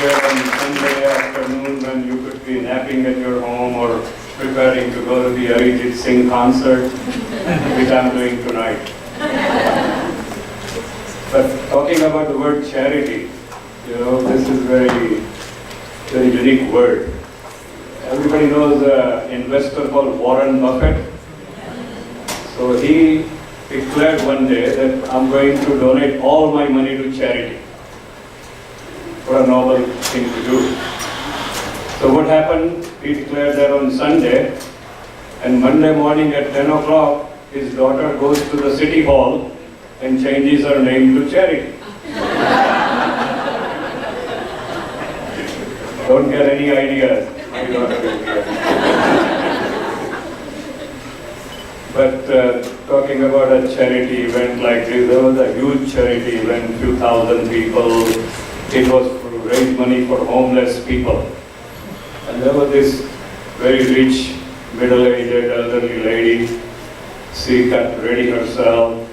here on Sunday afternoon when you could be napping at your home or preparing to go to the Urologist Singh concert, which I'm doing tonight. But talking about the word charity, this is very unique word. Everybody knows an investor called Warren Buffett. So he declared one day that I'm going to donate all my money to charity. What a noble thing to do. So what happened? He declared that on Sunday, and Monday morning at 10 o'clock, his daughter goes to the city hall and changes her name to Charity. Don't get any ideas. My daughter is here. But talking about a charity event like this, there was a huge charity event, few thousand people. It was to raise money for homeless people. And there was this very rich, middle-aged, elderly lady. She got ready herself,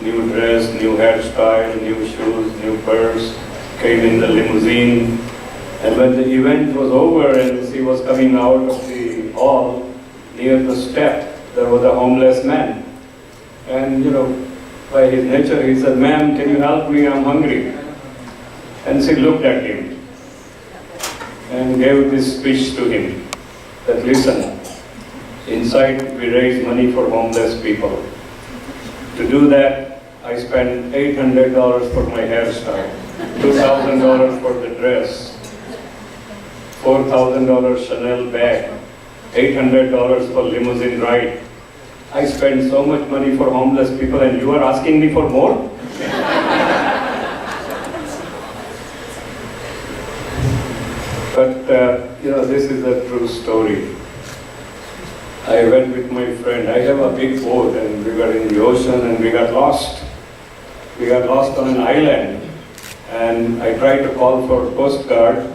new dress, new hairstyle, new shoes, new purse, came in the limousine. And when the event was over and she was coming out of the hall, near the step, there was a homeless man. And, by his nature, he said, "Ma'am, can you help me? I'm hungry." And she looked at him and gave this speech to him, that listen, inside we raise money for homeless people. To do that, I spent $800 for my hairstyle, $2,000 for the dress, $4,000 Chanel bag, $800 for limousine ride. I spend so much money for homeless people and you are asking me for more? But, this is a true story. I went with my friend. I have a big boat and we were in the ocean and we got lost. We got lost on an island and I tried to call for Coast Guard.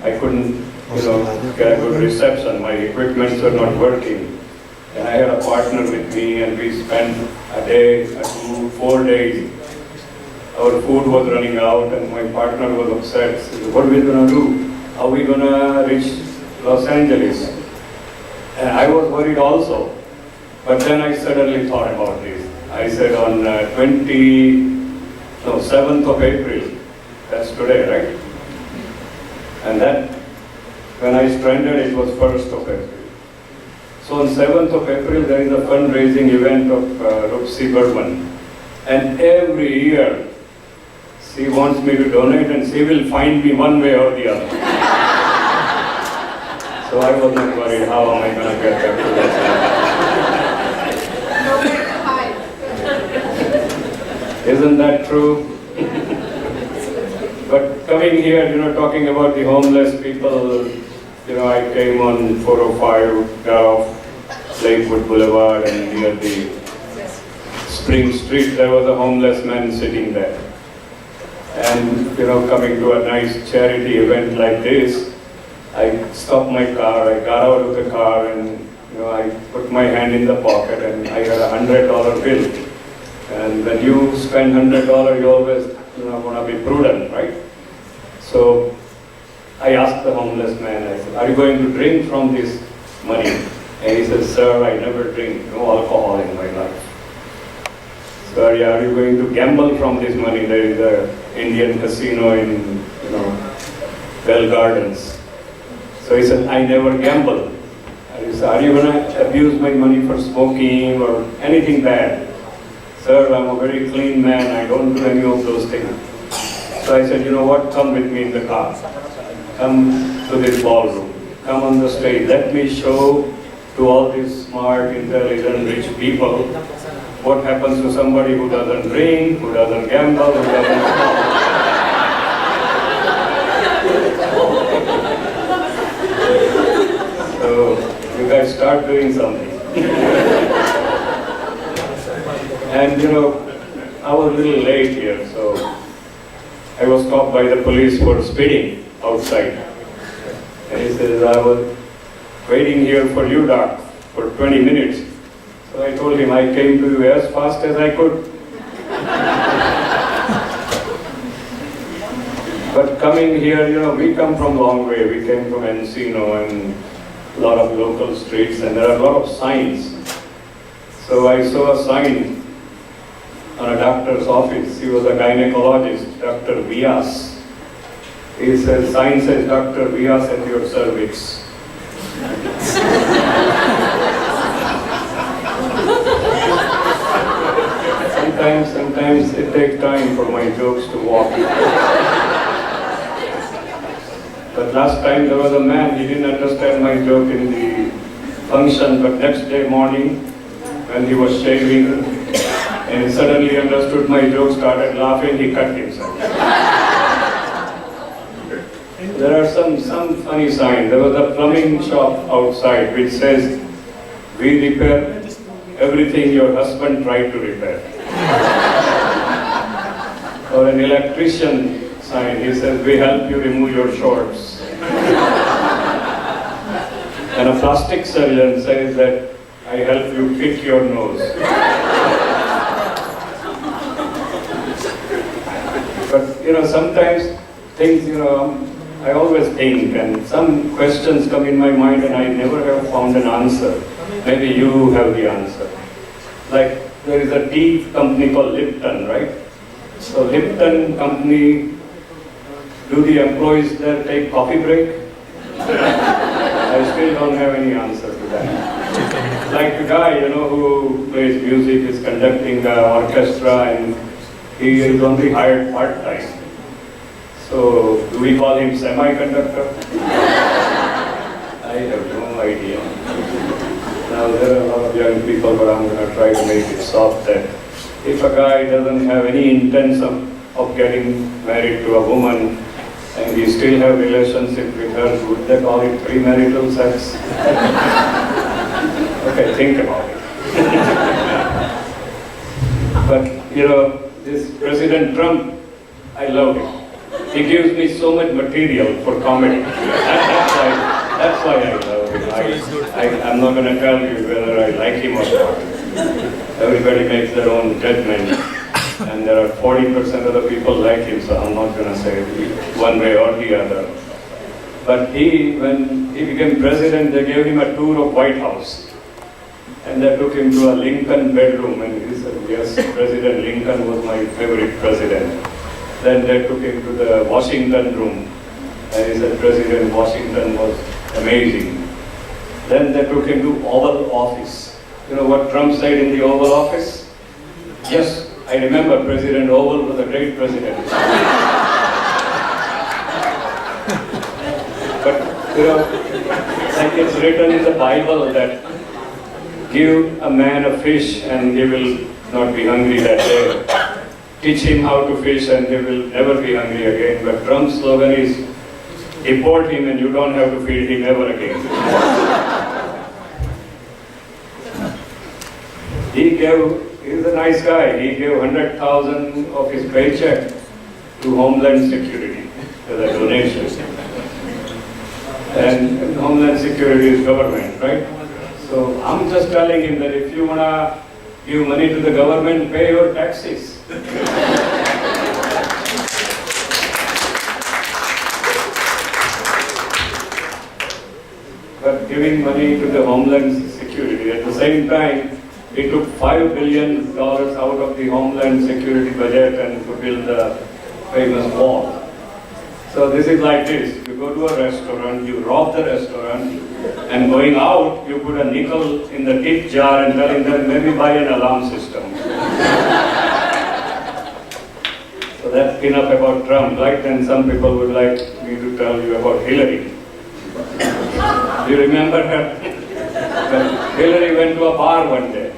I couldn't, get a good reception. My equipments were not working. And I had a partner with me and we spent a day, 4 days. Our food was running out and my partner was upset. He said, "What are we going to do? How are we going to reach Los Angeles?" And I was worried also. But then I suddenly thought about this. I said on 7th of April, that's today, right? And that, when I stranded, it was 1st of April. So on 7th of April, there is a fundraising event of Rupsi Burman. And every year, she wants me to donate and she will find me one way or the other. So I was not worried, how am I going to get back to that? Isn't that true? But coming here, talking about the homeless people, I came on 405 Gulf, Lakewood Boulevard, and near the Spring Street, there was a homeless man sitting there. And, coming to a nice charity event like this, I stopped my car, I got out of the car, and, I put my hand in the pocket, and I had a $100 bill. And when you spend $100, you always, want to be prudent, right? So I asked the homeless man, I said, "Are you going to drink from this money?" And he said, "Sir, I never drink, no alcohol in my life." "Sir, are you going to gamble from this money? There is an Indian casino in, Bell Gardens." So he said, "I never gamble." And he said, "Are you going to abuse my money for smoking or anything bad?" "Sir, I'm a very clean man, I don't do any of those things." So I said, "You know what, come with me in the car. Come to this ballroom. Come on the stage. Let me show to all these smart, intelligent, rich people what happens to somebody who doesn't drink, who doesn't gamble, who doesn't smoke." So you guys start doing something. And I was a little late here, so I was stopped by the police for speeding outside. And he says, "I was waiting here for you, Doc, for 20 minutes. So I told him I came to you as fast as I could. But coming here, we come from a long way. We came from Encino and a lot of local streets, and there are a lot of signs. So I saw a sign on a doctor's office. He was a gynecologist, Dr. Vyas. He says, sign says, Dr. Vyas at your cervix. Sometimes it takes time for my jokes to walk. But last time there was a man, he didn't understand my joke in the function, but next day morning, when he was shaving, and he suddenly understood my joke, started laughing, he cut himself. There are some funny signs. There was a plumbing shop outside which says, we repair everything your husband tried to repair. Or an electrician sign, he says, we help you remove your shorts. And a plastic surgeon says that I help you pick your nose. But sometimes things, I always think, and some questions come in my mind and I never have found an answer. Maybe you have the answer. Like there is a tea company called Lipton, right? So Lipton company, do the employees there take coffee break? I still don't have any answer to that. Like the guy, who plays music, is conducting the orchestra, and he is only hired part-time. So do we call him semiconductor? I have no idea. Now there are a lot of young people, but I'm going to try to make it soft that if a guy doesn't have any intents of getting married to a woman and he still have relationship with her, would they call it premarital sex? Okay, think about it. But this President Trump, I love him. He gives me so much material for comedy. That's why I love him. I'm not going to tell you whether I like him or not. Everybody makes their own judgment. And there are 40% of the people like him, so I'm not going to say one way or the other. But when he became president, they gave him a tour of White House. And they took him to a Lincoln bedroom, and he said, yes, President Lincoln was my favorite president. Then they took him to the Washington room, and he said, President Washington was amazing. Then they took him to Oval Office. You know what Trump said in the Oval Office? Yes, I remember President Oval was a great president. But, like it's written in the Bible that give a man a fish and he will not be hungry that day. Teach him how to fish and he will never be hungry again. But Trump's slogan is, deport him and you don't have to feed him ever again. He's a nice guy. He gave 100,000 of his paycheck to Homeland Security as a donation. And Homeland Security is government, right? So I'm just telling him that if you want to give money to the government, pay your taxes. But giving money to the Homeland Security, at the same time, he took $5 billion out of the Homeland Security budget and to build the famous wall. So this is like this, you go to a restaurant, you rob the restaurant, and going out, you put a nickel in the tip jar and telling them maybe buy an alarm system. So that's enough about Trump, right? And some people would like me to tell you about Hillary. Do you remember her? Well, Hillary went to a bar one day,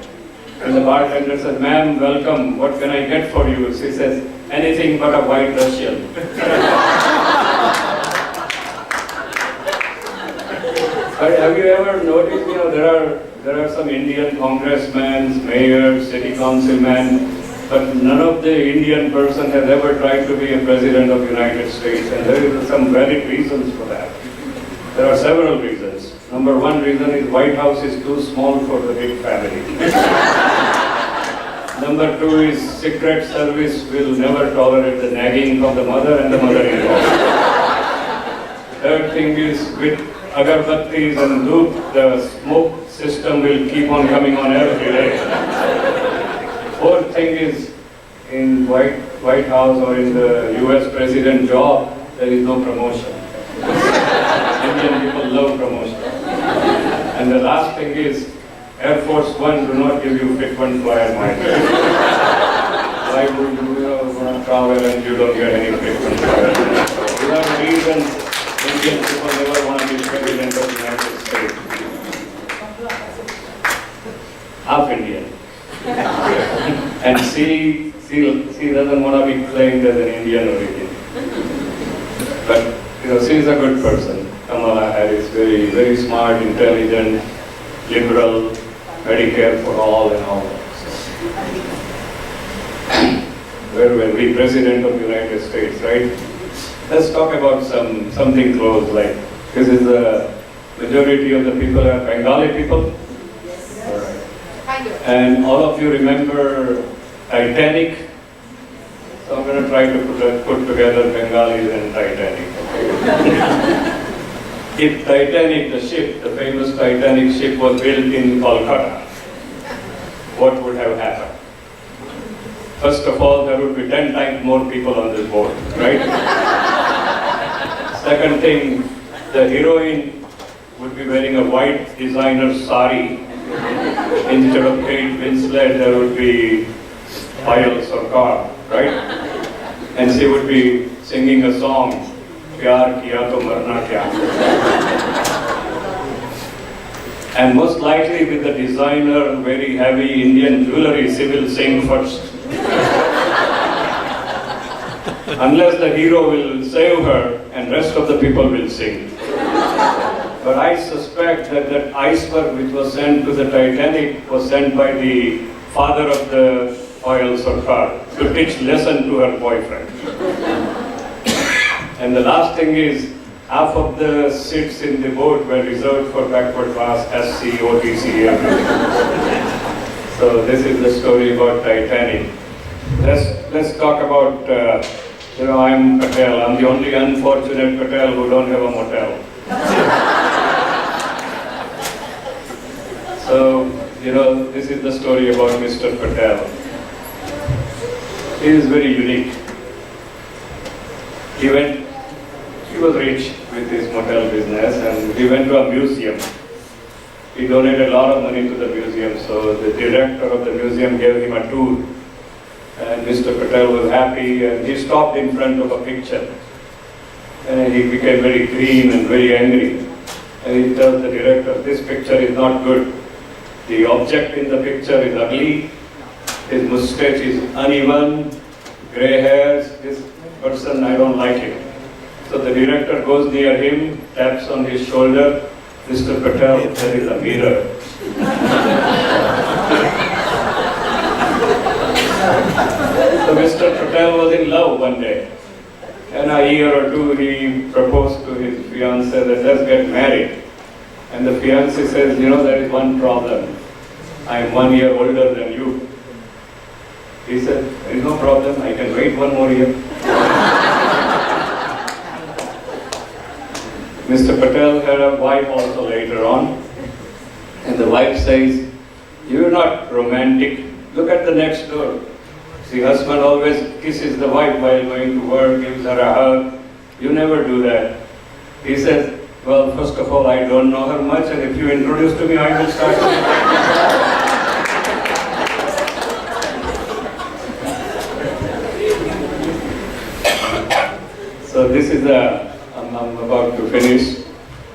and the bartender said, "Ma'am, welcome, what can I get for you?" She says, "Anything but a white Russian." But have you ever noticed, there are some Indian congressmen, mayors, city councilmen, but none of the Indian person has ever tried to be a president of the United States, and there is some valid reasons for that. There are several reasons. Number one reason is White House is too small for the big family. Number two is secret service will never tolerate the nagging of the mother and the mother-in-law. Third thing is with agarbattis and dhoop, the smoke system will keep on coming on every day. Fourth thing is in White House or in the US president job, there is no promotion. Indian people love promotion. And the last thing is Air Force One do not give you frequent flyer miles. Why would you want to travel and you don't get any frequent flyer miles? Without a reason, Indian people never want to be president of the United States. Half Indian. And she doesn't want to be claimed as an Indian origin. But she is a good person. Kamala Harris, very, very smart, intelligent, liberal, Medicare for all and all that. Where were we? President of the United States, right? Let's talk about something close, like this is the majority of the people are Bengali people. Yes. All right. Kind of. And all of you remember Titanic? So I'm going to try to put together Bengalis and Titanic. Okay? If Titanic, the ship, the famous Titanic ship was built in Kolkata, what would have happened? First of all, there would be 10 times more people on this boat, right? Second thing, the heroine would be wearing a white designer sari. Instead of Kate Winslet, there would be Payal Sarkar, right? And she would be singing a song, Pyar Kiya To Marna Kya. And most likely with the designer, very heavy Indian jewelry, she will sing first. Unless the hero will save her and rest of the people will sing. But I suspect that that iceberg which was sent to the Titanic was sent by the father of the Payal Sarkar to teach lesson to her boyfriend. And the last thing is, half of the seats in the boat were reserved for backward class, SC, OTC, everything. So this is the story about Titanic. Let's talk about, I'm Patel. I'm the only unfortunate Patel who don't have a motel. So, this is the story about Mr. Patel. He is very unique. He was rich with his motel business and he went to a museum. He donated a lot of money to the museum, so the director of the museum gave him a tour. And Mr. Patel was happy and he stopped in front of a picture. And he became very green and very angry. And he tells the director, this picture is not good. The object in the picture is ugly. His mustache is uneven, grey hairs. This person, I don't like him. So the director goes near him, taps on his shoulder. Mr. Patel, there is a mirror. So Mr. Patel was in love one day. And a year or two he proposed to his fiancée that let's get married. And the fiancée says, there is one problem. I am 1 year older than you. He said, there is no problem, I can wait 1 more year. Mr. Patel had a wife also later on. And the wife says, you're not romantic. Look at the next door. The husband always kisses the wife while going to work, gives her a hug. You never do that. He says, well, first of all, I don't know her much, and if you introduce to me, I will start. So this is I'm about to finish.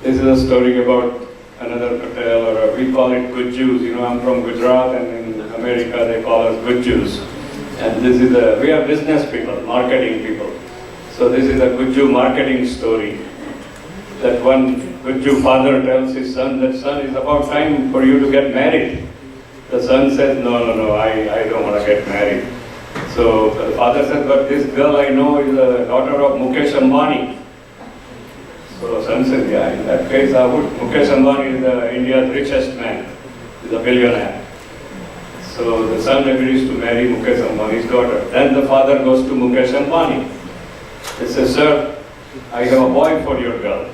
This is a story about another Patel, or we call it good Jews. I'm from Gujarat, and in America they call us good Jews. And this is we are business people, marketing people. So this is a good Jew marketing story. That one good Jew father tells his son that, son, it's about time for you to get married. The son says, no, I don't want to get married. So the father says, but this girl I know is the daughter of Mukesh Ambani. So the son says, yeah, in that case I would. Mukesh Ambani is India's richest man. He's a billionaire. So the son agrees to marry Mukesh Ambani's daughter. Then the father goes to Mukesh Ambani. He says, sir, I have a boy for your girl.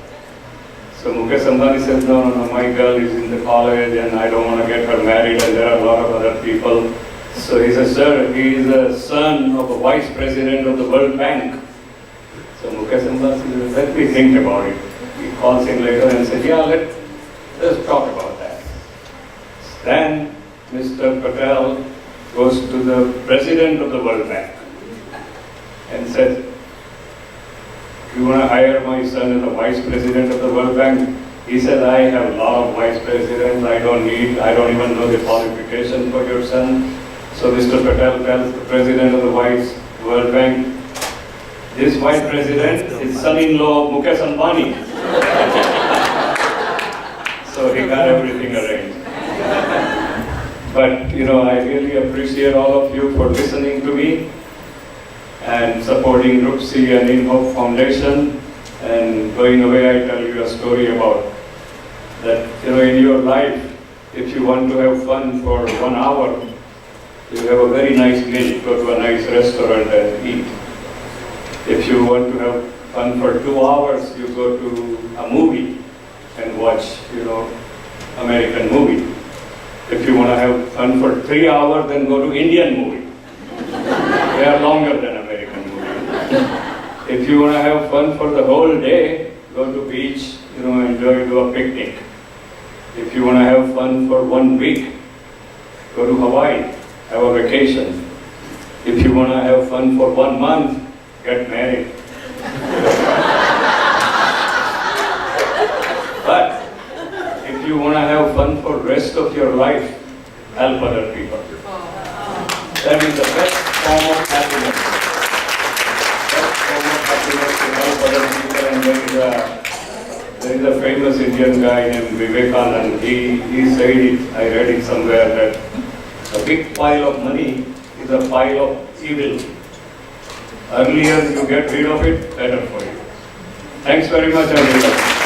So Mukesh Ambani says, no, my girl is in the college and I don't want to get her married and there are a lot of other people. So he says, sir, he is a son of a vice president of the World Bank. So Mukesh Ambani says, let me think about it. He calls him later and says, yeah, let's talk about that. Then Mr. Patel goes to the president of the World Bank and says, you want to hire my son as a vice president of the World Bank? He said, I have a lot of vice presidents, I don't even know the qualification for your son. So Mr. Patel tells the president of the World Bank, this vice president is son-in-law of Mukesh Ambani. So he got everything arranged. But I really appreciate all of you for listening to me and supporting RUPSI and InHope Foundation. And going away, I tell you a story about that, in your life, if you want to have fun for 1 hour, you have a very nice meal, go to a nice restaurant and eat. If you want to have fun for 2 hours, you go to a movie and watch, American movie. If you want to have fun for 3 hours, then go to Indian movie. They are longer than American movie. If you want to have fun for the whole day, go to beach, enjoy, do a picnic. If you want to have fun for 1 week, go to Hawaii, have a vacation. If you want to have fun for 1 month, get married. But if you want to have fun for the rest of your life, help other people. That is the best form of happiness. Best form of happiness to help other people. And there is a famous Indian guy named Vivekanand. He said it, I read it somewhere, that a big pile of money is a pile of evil. Earlier you get rid of it, better for you. Thanks very much, everyone.